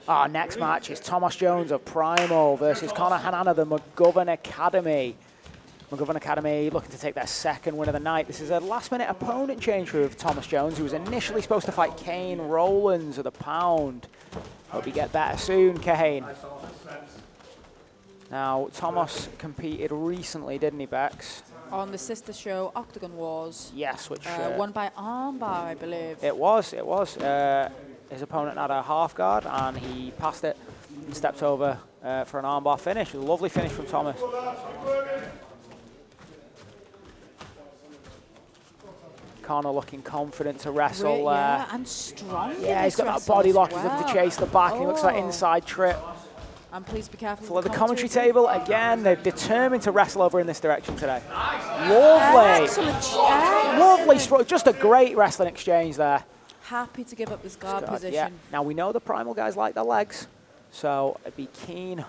Our next match is Tomos Jones of Primal versus Connor Hannan of the McGovern Academy. McGovern Academy looking to take their second win of the night. This is a last-minute opponent change for Tomos Jones, who was initially supposed to fight Kane Rowlands of the Pound. Hope you get better soon, Kane. Now, Tomos competed recently, didn't he, Bex? On the sister show, Octagon Wars. Yes, which... won by armbar, I believe. It was. His opponent had a half guard, and he passed it and stepped over for an armbar finish. It was a lovely finish from Tomos. Connor looking confident to wrestle. Yeah, and strong. Yeah, he's got that body lock. He's looking to chase the back. And he looks like inside trip. And please be careful. For the commentary table, again, they're determined to wrestle over in this direction today. Lovely. Excellent. Lovely. Just a great wrestling exchange there. Happy to give up this guard position. Yeah. Now, we know the Primal guys like their legs, so I'd be keen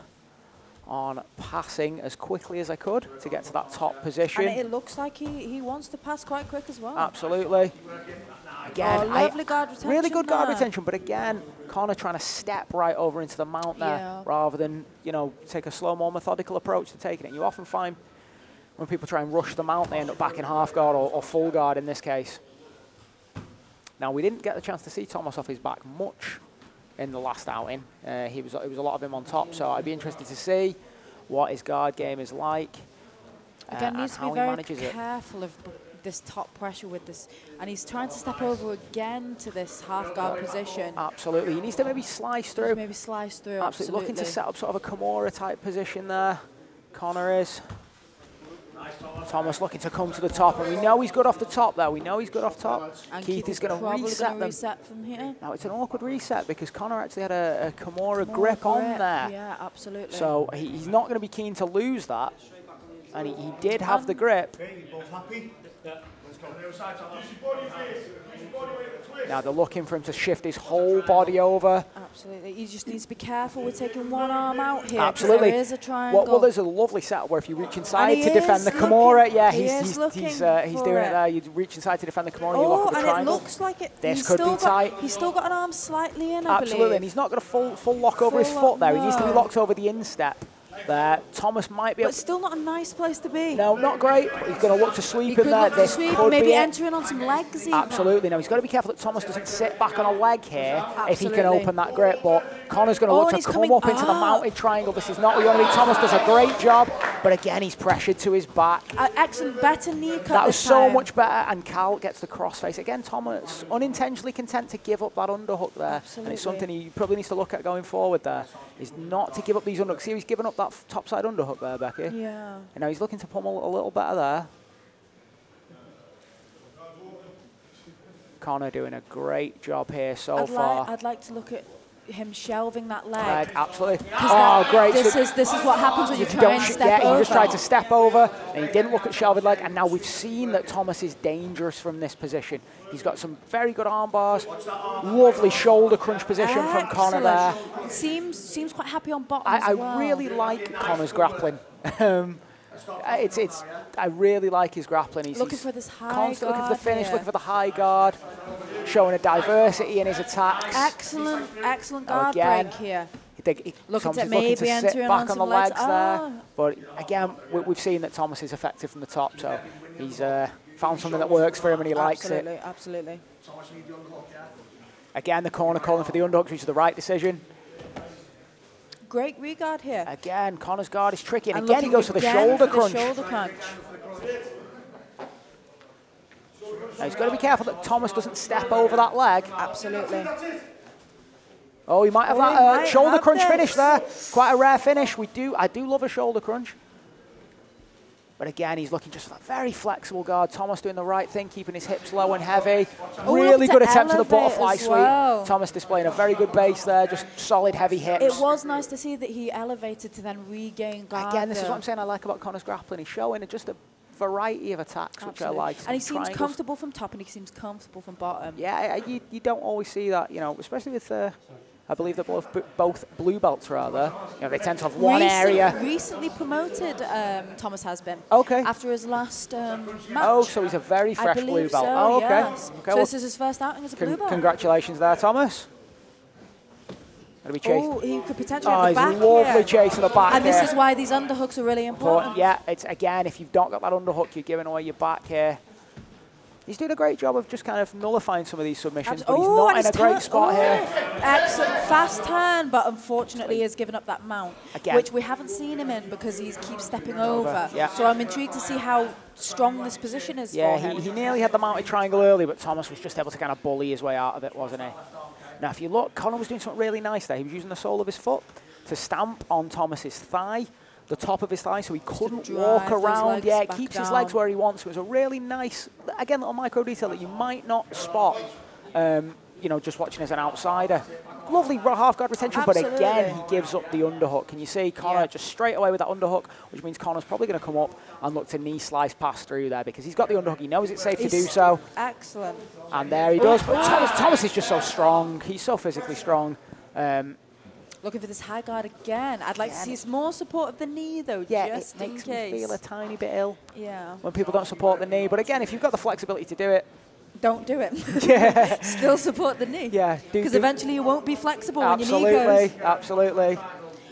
on passing as quickly as I could to get to that top position. And it looks like he wants to pass quite quick as well. Absolutely. Again, lovely guard retention. Really good guard retention, but again, Connor trying to step right over into the mount there rather than, you know, take a slow, more methodical approach to taking it. You often find when people try and rush the mount, they end up back in half guard or full guard in this case. Now, we didn't get the chance to see Tomos off his back much in the last outing. It was a lot of him on top, so I'd be interested to see what his guard game is like. Again, needs to be very careful of this top pressure with this, and he's trying to step over again to this half guard position. Absolutely, he needs to maybe slice through. Maybe slice through. Absolutely, looking to set up sort of a Kimura type position there. Connor is. Tomos looking to come to the top, and we know he's good off the top there. We know he's good off top. And Keith is going to reset from here. Now, it's an awkward reset because Connor actually had a Kimura grip on there. Yeah, absolutely. So he's not going to be keen to lose that. And he did have the grip. Now they're looking for him to shift his whole body over. Absolutely. He just needs to be careful with taking one arm out here. Absolutely. There is a triangle. Well, there's a lovely setup where if you reach inside to defend the Kimura, yeah, he's doing it there. You reach inside to defend the Kimura, you look at the triangle. And it looks like it. This could be tight. He's still got an arm slightly in, I believe. Absolutely, and he's not got a full lock over his foot there. He needs to be locked over the instep. There, Tomos might be able. But still not a nice place to be. No, not great. He's going to look to sweep in there. This could maybe be entering on some legs even. Absolutely. Now, he's got to be careful that Tomos doesn't sit back on a leg here if he can open that grip. But Connor's going to look to come up into the mounted triangle. This is not what you want to do. Tomos does a great job, but again, he's pressured to his back. Excellent, better knee cut. That was so much better, and Cal gets the crossface. Again, Tomos unintentionally content to give up that underhook there. Absolutely. And it's something he probably needs to look at going forward there, is not to give up these underhooks. See, he's given up that topside underhook there, Becky. Yeah. And now he's looking to pummel a little better there. Connor doing a great job here so far. I'd like to look at him shelving that leg. Absolutely. Oh, great. This is what happens when you try and step over. He just tried to step over, and he didn't look at shelving leg, and now we've seen that Tomos is dangerous from this position. He's got some very good arm bars, lovely shoulder crunch position from Connor there. Seems quite happy on bottom as well. I really like Connor's grappling. I really like his grappling. He's looking for this high constantly guard looking for the finish, here. looking for the high guard, showing a diversity in his attacks. Excellent guard break here. Looking to sit back on the legs there. But again, we've seen that Tomos is effective from the top, so he's found something that works for him and he likes it. Absolutely. Again, the corner calling for the underhook, which is the right decision. Great regard here. Again, Connor's guard is tricky. And again, he goes for the shoulder crunch. Now, he's got to be careful that Tomos doesn't step over that leg. Absolutely. Oh, he might have that shoulder crunch finish there. Quite a rare finish. I do love a shoulder crunch. But again, he's looking just for that very flexible guard. Tomos doing the right thing, keeping his hips low and heavy. Really good attempt to the butterfly sweep. Tomos displaying a very good base there, just solid, heavy hips. It was nice to see that he elevated to then regain guard. Again, this is what I'm saying I like about Connor's grappling. He's showing just a variety of attacks, which I like. And he seems comfortable from top and he seems comfortable from bottom. Yeah, you don't always see that, you know, especially with I believe they're both blue belts, rather. You know, they tend to have one area. Recently promoted, Tomos has been. Okay. After his last match. Oh, so he's a very fresh blue belt. So, oh, okay. Yes. Okay. So this is his first outing as a blue belt. Congratulations there, Tomos. Gonna be chasing. Oh, he could potentially have the back he's lovely here. chasing the back. And this is why these underhooks are really important. But yeah, it's again, if you've not got that underhook, you're giving away your back here. He's doing a great job of just kind of nullifying some of these submissions, but he's not in a great spot here. Excellent, fast turn, but unfortunately he has given up that mount, again, which we haven't seen him in because he keeps stepping over. Yeah. So I'm intrigued to see how strong this position is for him. He nearly had the mounted triangle early, but Tomos was just able to kind of bully his way out of it, wasn't he? Now, if you look, Connor was doing something really nice there. He was using the sole of his foot to stamp on Thomas's thigh, the top of his thigh, so he couldn't walk around. Yeah, it keeps his legs where he wants. So it was a really nice, again, little micro detail that you might not spot, you know, just watching as an outsider. Lovely half guard retention, Absolutely. But again, he gives up the underhook. Can you see Connor just straight away with that underhook, which means Connor's probably going to come up and look to knee slice pass through there because he's got the underhook. He knows it's safe to do so. Excellent. And there he does. But Tomos is just so strong. He's so physically strong. Looking for this high guard again. I'd like to see some more support of the knee, though, just it in makes case. me feel a tiny bit ill Yeah. when people don't support the knee. But again, if you've got the flexibility to do it, don't do it. Yeah. Still support the knee. Yeah. Because eventually you won't be flexible when your knee goes. Absolutely.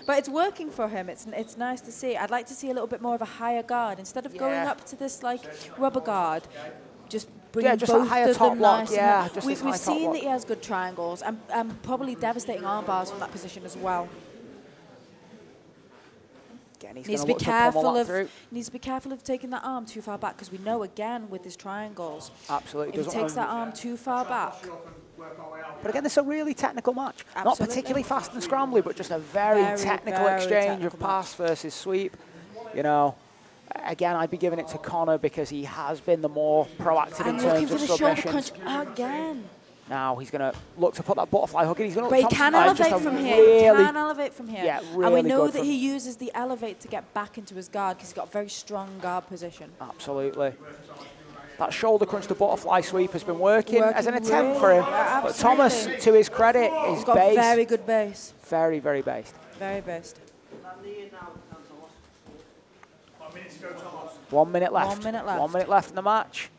But it's working for him. It's nice to see. I'd like to see a little bit more of a higher guard instead of going up to this like rubber guard. Just bringing just both that higher of top them block. nice. Yeah, We've seen that he has good triangles and probably devastating arm bars from that position as well. Again, Needs to be careful of taking that arm too far back because we know again with his triangles. Absolutely. If he takes that arm too far back. But again, it's a really technical match. Absolutely. Not particularly fast and scrambly, but just a very technical exchange of pass versus sweep. You know, again, I'd be giving it to Connor because he has been the more proactive in terms of submissions. Shoulder crunch again. Now he's going to look to put that butterfly hook in. He's going to. But he can elevate from here. He can elevate from here. Yeah, really and we know that he uses the elevate to get back into his guard because he's got a very strong guard position. Absolutely. That shoulder crunch to butterfly sweep has been working as an attempt for him. Yeah, but Tomos, to his credit, is got based. Very good base. Very, very based. Very based. 1 minute left. 1 minute left. 1 minute left in the match.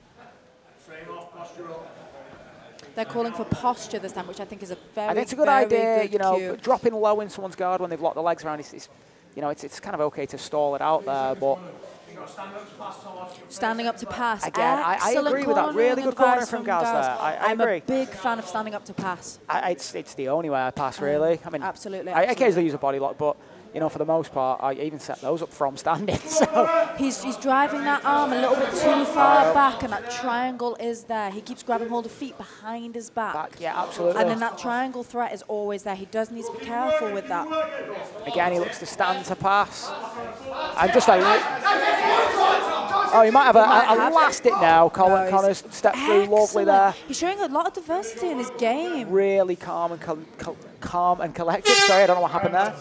They're calling for posture this time, which I think is a very, and it's a good idea, good you know, cue. Dropping low in someone's guard when they've locked the legs around. You know, it's kind of okay to stall it out there, but standing up to pass. Again, I agree with that. Really good corner from Gaz there. I agree. I'm a big fan of standing up to pass. It's the only way I pass, really. I mean, absolutely. I occasionally use a body lock, but you know, for the most part, I even set those up from standing. So he's driving that arm a little bit too far back, and that triangle is there. He keeps grabbing hold of feet behind his back. Yeah, absolutely. And then that triangle threat is always there. He does need to be careful with that. Again, he looks to stand to pass. I'm just like, oh, he might have a last it now. Connor's stepped through lovely there. He's showing a lot of diversity in his game. Really calm and collected. Sorry, I don't know what happened there.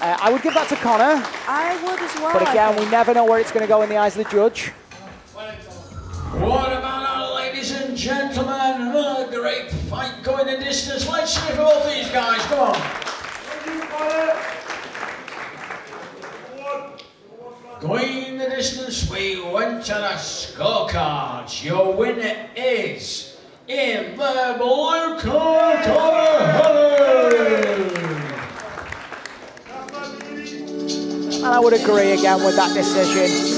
I would give that to Connor. I would as well. But again, we never know where it's going to go in the eyes of the judge. What about it, ladies and gentlemen? Another great fight going the distance. Let's see if all these guys go on. Going the distance, we went to the scorecards. Your winner is, in the blue corner, Hannan. And I would agree again with that decision.